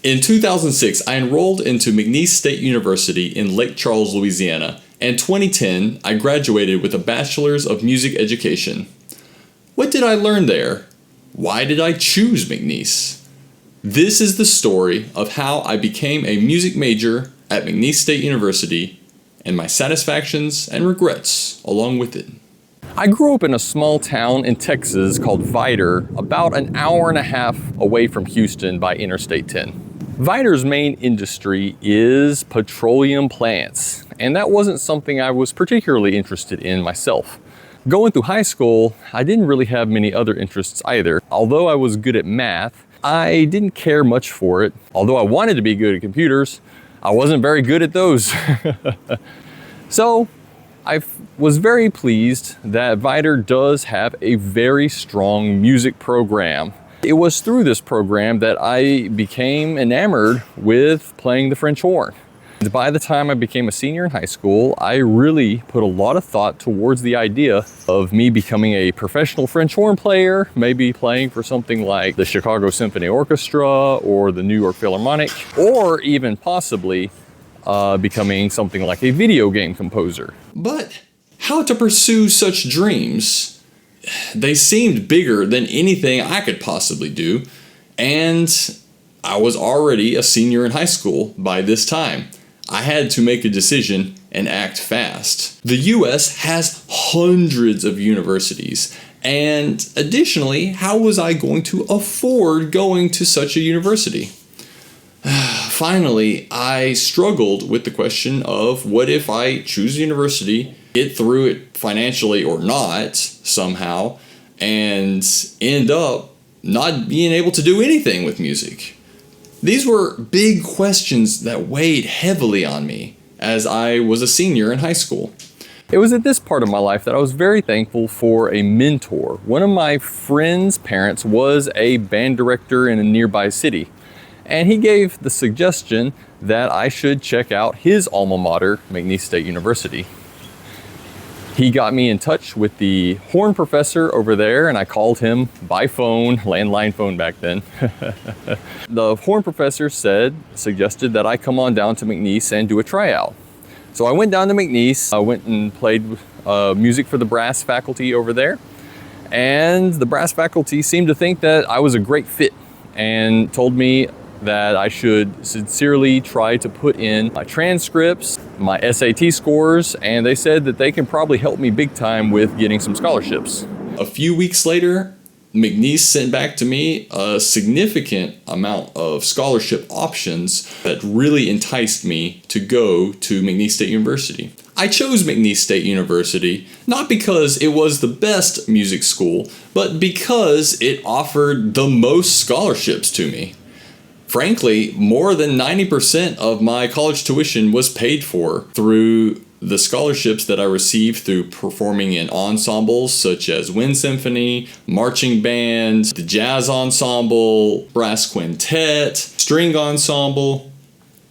In 2006, I enrolled into McNeese State University in Lake Charles, Louisiana, and 2010, I graduated with a Bachelor's of Music Education. What did I learn there? Why did I choose McNeese? This is the story of how I became a music major at McNeese State University and my satisfactions and regrets along with it. I grew up in a small town in Texas called Vidor, about an hour and a half away from Houston by Interstate 10. Vidor's main industry is petroleum plants, and that wasn't something I was particularly interested in myself. Going through high school, I didn't really have many other interests either. Although I was good at math, I didn't care much for it. Although I wanted to be good at computers, I wasn't very good at those. So I was very pleased that Vidor does have a very strong music program. It was through this program that I became enamored with playing the French horn. By the time I became a senior in high school, I really put a lot of thought towards the idea of me becoming a professional French horn player, maybe playing for something like the Chicago Symphony Orchestra or the New York Philharmonic, or even possibly becoming something like a video game composer. But how to pursue such dreams? They seemed bigger than anything I could possibly do, and I was already a senior in high school by this time. I had to make a decision and act fast. The US has hundreds of universities, and additionally, how was I going to afford going to such a university? Finally, I struggled with the question of what if I choose a university, get through it financially or not somehow, and end up not being able to do anything with music. These were big questions that weighed heavily on me as I was a senior in high school. It was at this part of my life that I was very thankful for a mentor. One of my friend's parents was a band director in a nearby city, and he gave the suggestion that I should check out his alma mater, McNeese State University. He got me in touch with the horn professor over there, and I called him by phone, landline phone back then. The horn professor suggested that I come on down to McNeese and do a tryout. So I went down to McNeese, I went and played music for the brass faculty over there, and the brass faculty seemed to think that I was a great fit and told me that I should sincerely try to put in my transcripts, my SAT scores, and they said that they can probably help me big time with getting some scholarships. A few weeks later, McNeese sent back to me a significant amount of scholarship options that really enticed me to go to McNeese State University. I chose McNeese State University not because it was the best music school, but because it offered the most scholarships to me. Frankly, more than 90% of my college tuition was paid for through the scholarships that I received through performing in ensembles such as wind symphony, marching band, the jazz ensemble, brass quintet, string ensemble.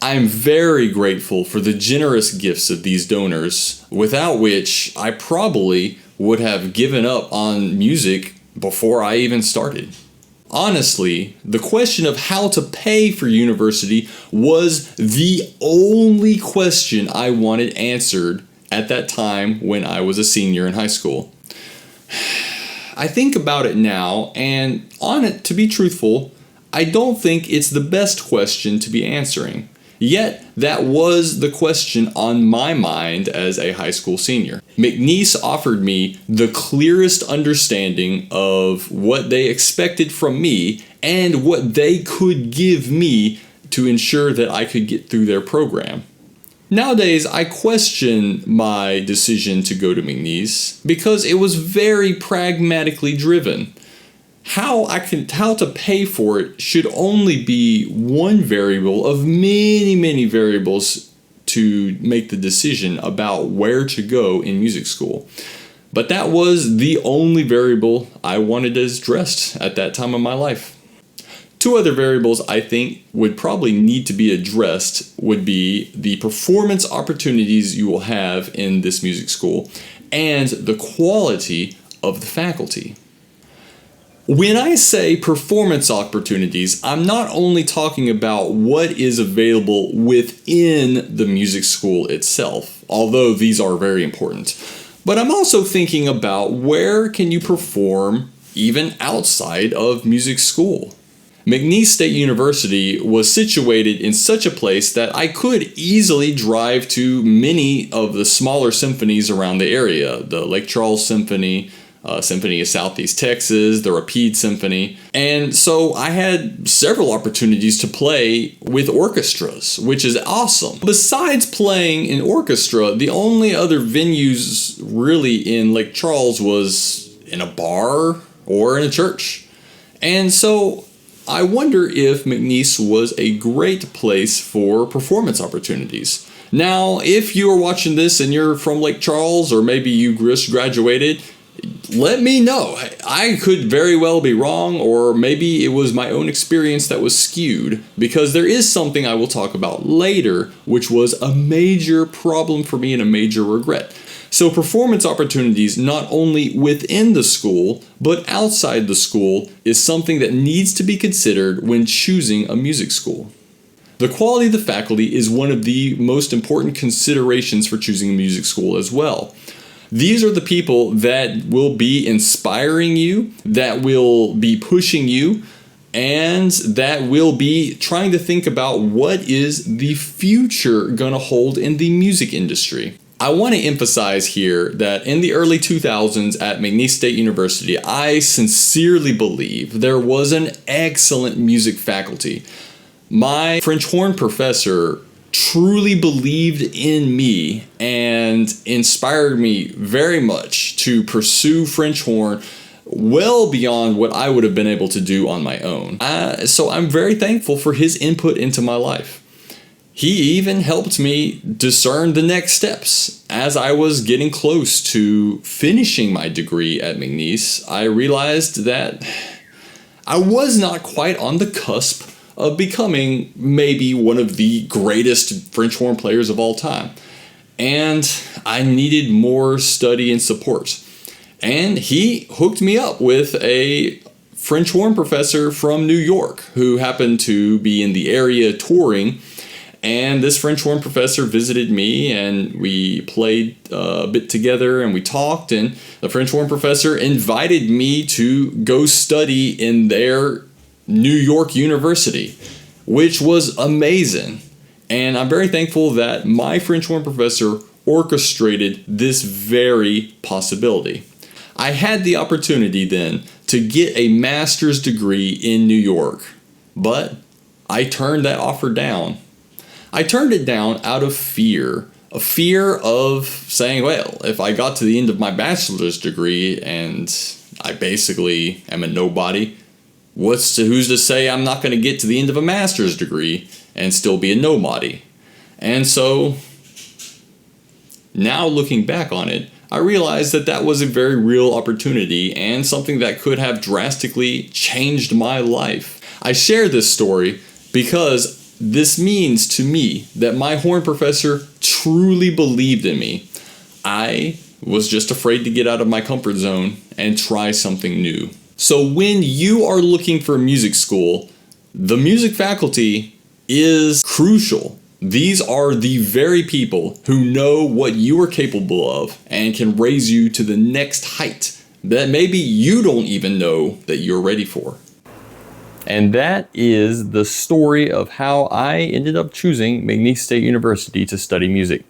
I'm very grateful for the generous gifts of these donors, without which I probably would have given up on music before I even started. Honestly, the question of how to pay for university was the only question I wanted answered at that time when I was a senior in high school. I think about it now, and to be truthful, I don't think it's the best question to be answering. Yet, that was the question on my mind as a high school senior. McNeese offered me the clearest understanding of what they expected from me and what they could give me to ensure that I could get through their program. Nowadays, I question my decision to go to McNeese because it was very pragmatically driven. How to pay for it should only be one variable of many, many variables to make the decision about where to go in music school. But that was the only variable I wanted addressed at that time of my life. Two other variables I think would probably need to be addressed would be the performance opportunities you will have in this music school and the quality of the faculty. When I say performance opportunities, I'm not only talking about what is available within the music school itself, although these are very important, but I'm also thinking about where can you perform even outside of music school. McNeese State University was situated in such a place that I could easily drive to many of the smaller symphonies around the area, the Lake Charles Symphony, Symphony of Southeast Texas, the Rapide Symphony. And so I had several opportunities to play with orchestras, which is awesome. Besides playing in orchestra, the only other venues really in Lake Charles was in a bar or in a church. And so I wonder if McNeese was a great place for performance opportunities. Now, if you are watching this and you're from Lake Charles, or maybe you just graduated, let me know. I could very well be wrong, or maybe it was my own experience that was skewed, because there is something I will talk about later, which was a major problem for me and a major regret. So performance opportunities not only within the school, but outside the school is something that needs to be considered when choosing a music school. The quality of the faculty is one of the most important considerations for choosing a music school as well. These are the people that will be inspiring you, that will be pushing you, and that will be trying to think about what is the future going to hold in the music industry. I want to emphasize here that in the early 2000s at McNeese State University, I sincerely believe there was an excellent music faculty. My French horn professor truly believed in me and inspired me very much to pursue French horn well beyond what I would have been able to do on my own. So I'm very thankful for his input into my life. He even helped me discern the next steps. As I was getting close to finishing my degree at McNeese, I realized that I was not quite on the cusp of becoming maybe one of the greatest French horn players of all time. And I needed more study and support. And he hooked me up with a French horn professor from New York who happened to be in the area touring. And this French horn professor visited me, and we played a bit together, and we talked, and the French horn professor invited me to go study in their New York University, which was amazing. And I'm very thankful that my French horn professor orchestrated this very possibility. I had the opportunity then to get a master's degree in New York, but I turned that offer down. I turned it down out of fear. A fear of saying, well, if I got to the end of my bachelor's degree and I basically am a nobody, who's to say I'm not going to get to the end of a master's degree and still be a nobody? And so now looking back on it, I realized that that was a very real opportunity and something that could have drastically changed my life. I share this story because this means to me that my horn professor truly believed in me. I was just afraid to get out of my comfort zone and try something new. So when you are looking for a music school, the music faculty is crucial. These are the very people who know what you are capable of and can raise you to the next height that maybe you don't even know that you're ready for. And that is the story of how I ended up choosing McNeese State University to study music.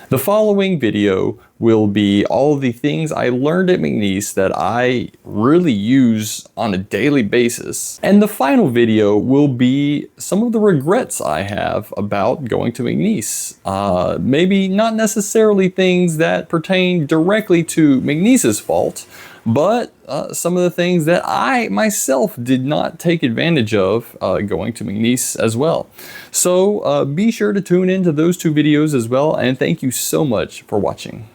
The following video will be all of the things I learned at McNeese that I really use on a daily basis. And the final video will be some of the regrets I have about going to McNeese. Maybe not necessarily things that pertain directly to McNeese's fault, but some of the things that I myself did not take advantage of going to McNeese as well. So be sure to tune into those two videos as well, and thank you so much for watching.